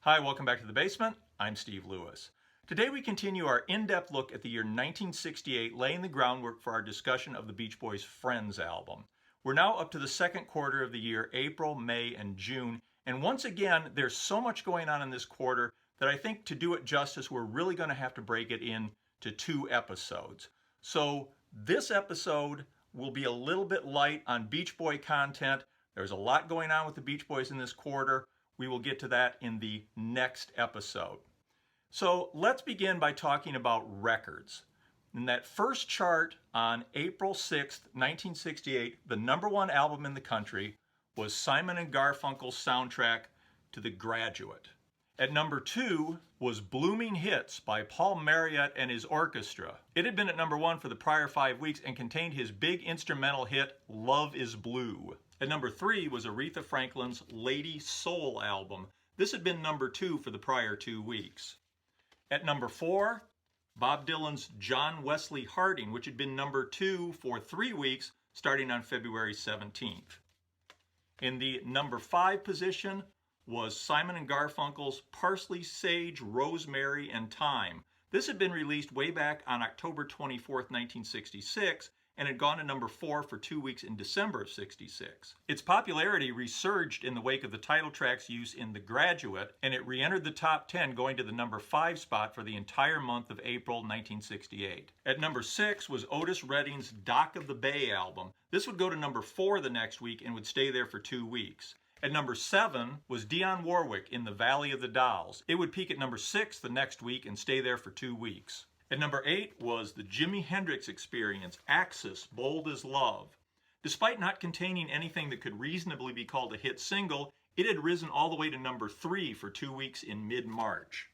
Hi, welcome back to the basement. I'm Steve Lewis. Today we continue our in-depth look at the year 1968, laying the groundwork for our discussion of the Beach Boys' Friends album. We're now up to the second quarter of the year, April, May, and June. And once again, there's so much going on in this quarter that I think to do it justice, we're really going to have to break it into two episodes. So this episode will be a little bit light on Beach Boy content. There's a lot going on with the Beach Boys in this quarter. We will get to that in the next episode. So let's begin by talking about records. In that first chart on April 6th, 1968, the #1 album in the country was Simon and Garfunkel's soundtrack to The Graduate. At #2 was Blooming Hits by Paul Marriott and his orchestra. It had been at #1 for the prior 5 weeks and contained his big instrumental hit, Love is Blue. At #3 was Aretha Franklin's Lady Soul album. This had been #2 for the prior 2 weeks. At #4, Bob Dylan's John Wesley Harding, which had been #2 for 3 weeks, starting on February 17th. In the #5 position was Simon and Garfunkel's Parsley, Sage, Rosemary, and Thyme. This had been released way back on October 24th, 1966, and had gone to #4 for 2 weeks in December of '66. Its popularity resurged in the wake of the title track's use in The Graduate, and it re-entered the top 10, going to the #5 spot for the entire month of April 1968. At #6 was Otis Redding's Dock of the Bay album. This would go to #4 the next week and would stay there for 2 weeks. At #7 was Dionne Warwick in The Valley of the Dolls. It would peak at #6 the next week and stay there for 2 weeks. At #8 was the Jimi Hendrix Experience, Axis, Bold as Love. Despite not containing anything that could reasonably be called a hit single, it had risen all the way to #3 for 2 weeks in mid-March.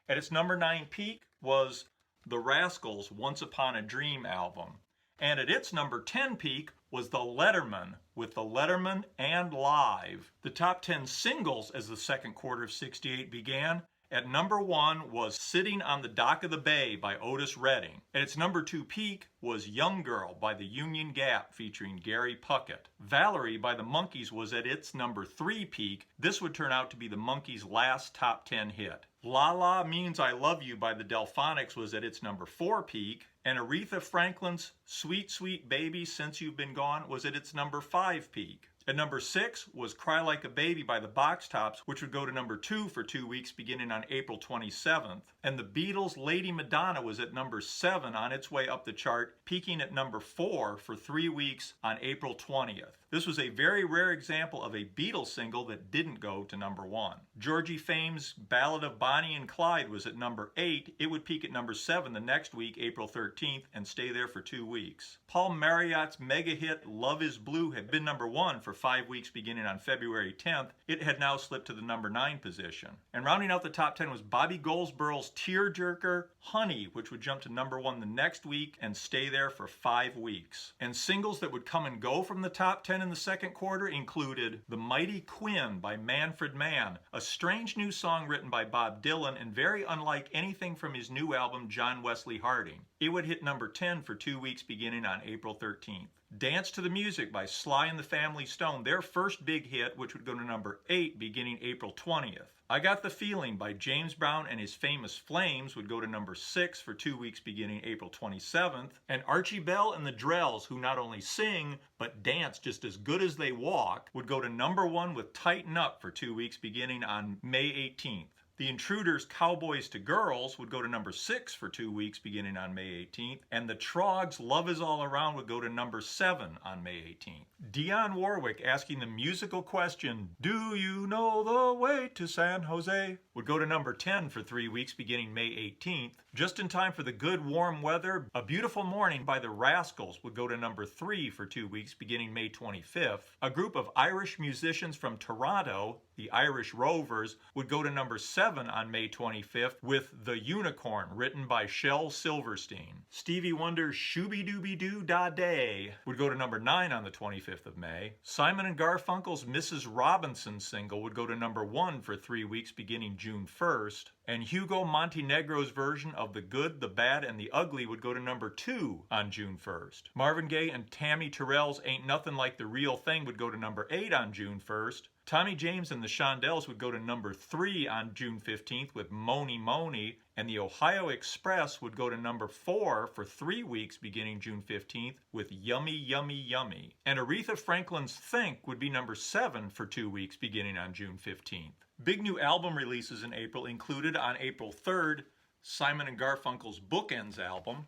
At its #9 peak was The Rascals' Once Upon a Dream album. And at its #10 peak was The Letterman with The Letterman and Live. The top 10 singles as the second quarter of '68 began. At #1 was Sitting on the Dock of the Bay by Otis Redding. At its #2 peak was Young Girl by the Union Gap featuring Gary Puckett. Valerie by the Monkees was at its #3 peak. This would turn out to be the Monkees' last top 10 hit. La La Means I Love You by the Delphonics was at its #4 peak. And Aretha Franklin's Sweet Sweet Baby Since You've Been Gone was at its #5 peak. At #6 was Cry Like a Baby by the Box Tops, which would go to #2 for 2 weeks beginning on April 27th. And the Beatles' Lady Madonna was at #7 on its way up the chart, peaking at #4 for 3 weeks on April 20th. This was a very rare example of a Beatles single that didn't go to #1. Georgie Fame's Ballad of Bonnie and Clyde was at #8. It would peak at #7 the next week, April 13th, and stay there for 2 weeks. Paul Marriott's mega hit Love is Blue had been #1 for 5 weeks beginning on February 10th. It had now slipped to the #9 position. And rounding out the top 10 was Bobby Goldsboro's tearjerker Honey, which would jump to #1 the next week and stay there for 5 weeks. And singles that would come and go from the top 10 in the second quarter included The Mighty Quinn by Manfred Mann, a strange new song written by Bob Dylan and very unlike anything from his new album John Wesley Harding. It would hit #10 for 2 weeks beginning on April 13th. Dance to the Music by Sly and the Family Stone, their first big hit, which would go to #8 beginning April 20th. I Got the Feeling by James Brown and his Famous Flames would go to #6 for 2 weeks beginning April 27th. And Archie Bell and the Drells, who not only sing but dance just as good as they walk, would go to #1 with Tighten Up for 2 weeks beginning on May 18th. The Intruders' Cowboys to Girls would go to #6 for 2 weeks beginning on May 18th, and the Troggs' Love Is All Around would go to #7 on May 18th. Dionne Warwick asking the musical question, Do you know the way to San Jose? Would go to #10 for 3 weeks beginning May 18th. Just in time for the good warm weather, A Beautiful Morning by the Rascals would go to #3 for 2 weeks beginning May 25th. A group of Irish musicians from Toronto, the Irish Rovers, would go to #7 on May 25th with The Unicorn, written by Shel Silverstein. Stevie Wonder's Shooby-Dooby-Doo-Da-Day would go to #9 on the 25th of May. Simon and Garfunkel's Mrs. Robinson single would go to #1 for 3 weeks beginning June 1st. And Hugo Montenegro's version of The Good, the Bad, and the Ugly would go to number 2 on June 1st. Marvin Gaye and Tammy Terrell's Ain't Nothing Like the Real Thing would go to number 8 on June 1st. Tommy James and the Shondells would go to number 3 on June 15th with Mony Mony, and the Ohio Express would go to number 4 for 3 weeks beginning June 15th with Yummy Yummy Yummy. And Aretha Franklin's Think would be number 7 for 2 weeks beginning on June 15th. Big new album releases in April included on April 3rd, Simon & Garfunkel's Bookends album.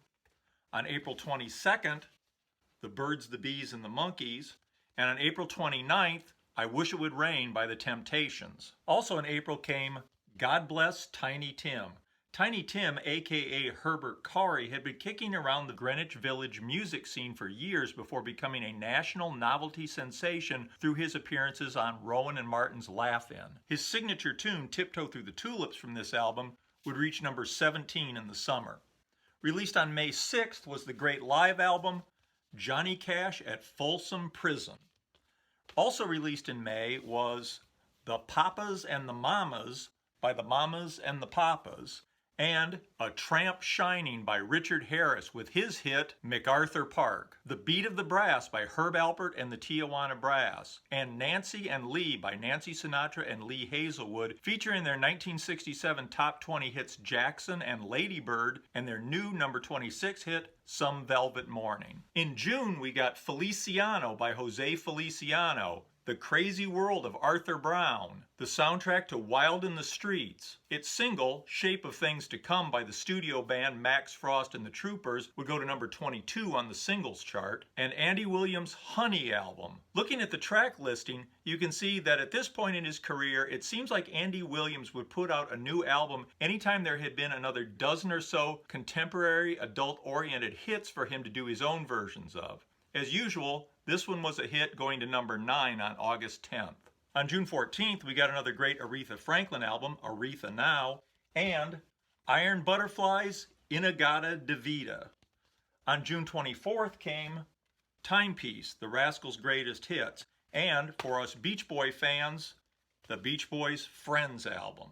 On April 22nd, The Birds, the Bees, and the Monkees. And on April 29th, I Wish It Would Rain by The Temptations. Also in April came God Bless Tiny Tim. Tiny Tim, aka Herbert Corey, had been kicking around the Greenwich Village music scene for years before becoming a national novelty sensation through his appearances on Rowan and Martin's Laugh-In. His signature tune, Tiptoe Through the Tulips, from this album would reach number 17 in the summer. Released on May 6th was the great live album, Johnny Cash at Folsom Prison. Also released in May was The Papas and the Mamas by the Mamas and the Papas, and A Tramp Shining by Richard Harris with his hit MacArthur Park, The Beat of the Brass by Herb Alpert and the Tijuana Brass, and Nancy and Lee by Nancy Sinatra and Lee Hazelwood, featuring their 1967 top 20 hits Jackson and Lady Bird, and their new number 26 hit Some Velvet Morning. In June we got Feliciano by Jose Feliciano, The Crazy World of Arthur Brown, the soundtrack to Wild in the Streets. Its single, Shape of Things to Come by the studio band Max Frost and the Troopers, would go to number 22 on the singles chart, and Andy Williams' Honey album. Looking at the track listing, you can see that at this point in his career, it seems like Andy Williams would put out a new album anytime there had been another dozen or so contemporary, adult-oriented hits for him to do his own versions of. As usual, this one was a hit, going to number 9 on August 10th. On June 14th, we got another great Aretha Franklin album, Aretha Now, and Iron Butterflies, Inagata Devita. On June 24th came Timepiece, The Rascals' Greatest Hits, and for us Beach Boy fans, the Beach Boys' Friends album.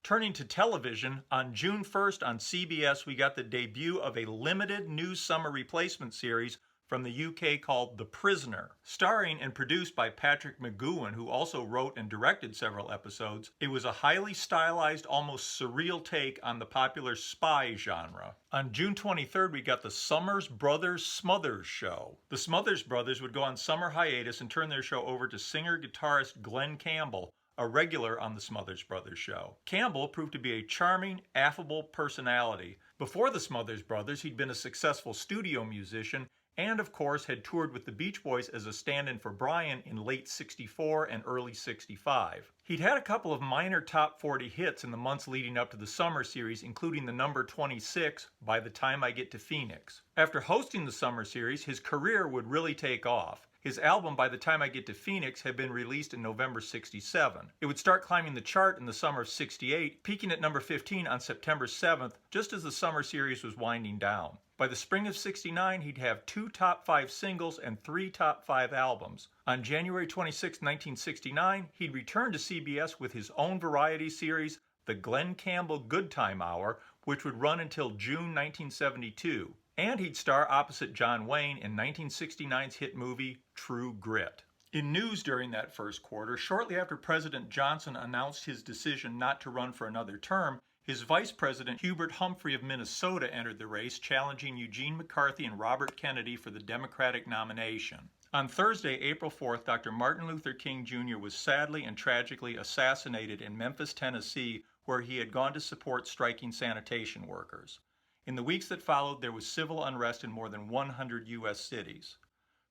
Turning to television, on June 1st on CBS, we got the debut of a limited new summer replacement series from the UK called The Prisoner. Starring and produced by Patrick McGoohan, who also wrote and directed several episodes, it was a highly stylized, almost surreal take on the popular spy genre. On June 23rd, we got the Summers Brothers Smothers Show. The Smothers Brothers would go on summer hiatus and turn their show over to singer-guitarist Glenn Campbell, a regular on the Smothers Brothers show. Campbell proved to be a charming, affable personality. Before the Smothers Brothers, he'd been a successful studio musician and, of course, had toured with the Beach Boys as a stand-in for Brian in late '64 and early '65. He'd had a couple of minor top 40 hits in the months leading up to the summer series, including the number 26, By the Time I Get to Phoenix. After hosting the summer series, his career would really take off. His album, By the Time I Get to Phoenix, had been released in November '67. It would start climbing the chart in the summer of '68, peaking at number 15 on September 7th, just as the summer series was winding down. By the spring of '69, he'd have 2 top 5 singles and 3 top 5 albums. On January 26, 1969, he'd return to CBS with his own variety series, The Glenn Campbell Good Time Hour, which would run until June 1972. And he'd star opposite John Wayne in 1969's hit movie, True Grit. In news during that first quarter, shortly after President Johnson announced his decision not to run for another term, his vice president, Hubert Humphrey of Minnesota, entered the race, challenging Eugene McCarthy and Robert Kennedy for the Democratic nomination. On Thursday, April 4th, Dr. Martin Luther King Jr. was sadly and tragically assassinated in Memphis, Tennessee, where he had gone to support striking sanitation workers. In the weeks that followed, there was civil unrest in more than 100 U.S. cities.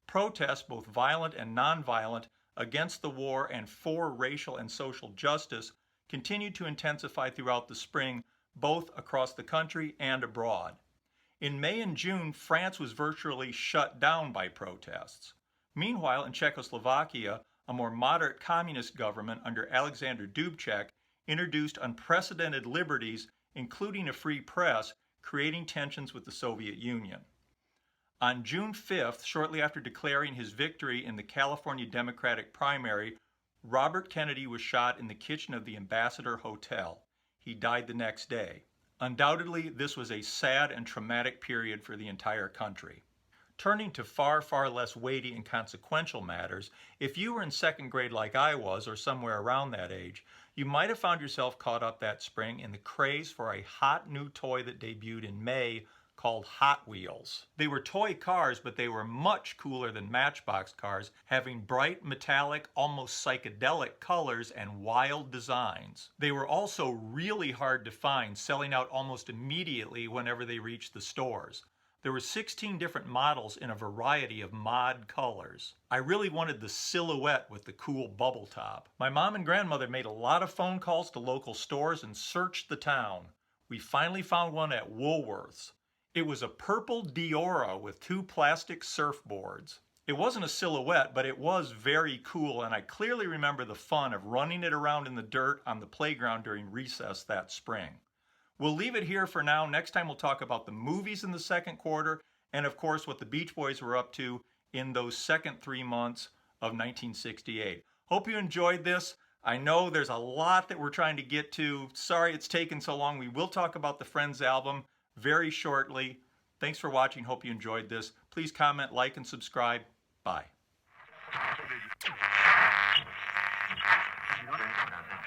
Protests, both violent and nonviolent, against the war and for racial and social justice continued to intensify throughout the spring, both across the country and abroad. In May and June, France was virtually shut down by protests. Meanwhile, in Czechoslovakia, a more moderate communist government under Alexander Dubček introduced unprecedented liberties, including a free press, creating tensions with the Soviet Union. On June 5th, shortly after declaring his victory in the California Democratic primary, Robert Kennedy was shot in the kitchen of the Ambassador Hotel. he died the next day. Undoubtedly, this was a sad and traumatic period for the entire country. Turning to far, far less weighty and consequential matters, if you were in second grade like I was, or somewhere around that age, you might have found yourself caught up that spring in the craze for a hot new toy that debuted in May called Hot Wheels. They were toy cars, but they were much cooler than Matchbox cars, having bright, metallic, almost psychedelic colors and wild designs. They were also really hard to find, selling out almost immediately whenever they reached the stores. There were 16 different models in a variety of mod colors. I really wanted the silhouette with the cool bubble top. My mom and grandmother made a lot of phone calls to local stores and searched the town. We finally found one at Woolworth's. It was a purple Diora with 2 plastic surfboards. It wasn't a silhouette, but it was very cool, and I clearly remember the fun of running it around in the dirt on the playground during recess that spring. We'll leave it here for now. Next time we'll talk about the movies in the second quarter and, of course, what the Beach Boys were up to in those second 3 months of 1968. Hope you enjoyed this. I know there's a lot that we're trying to get to. Sorry it's taken so long. We will talk about the Friends album very shortly. Thanks for watching. Hope you enjoyed this. Please comment, like, and subscribe. Bye.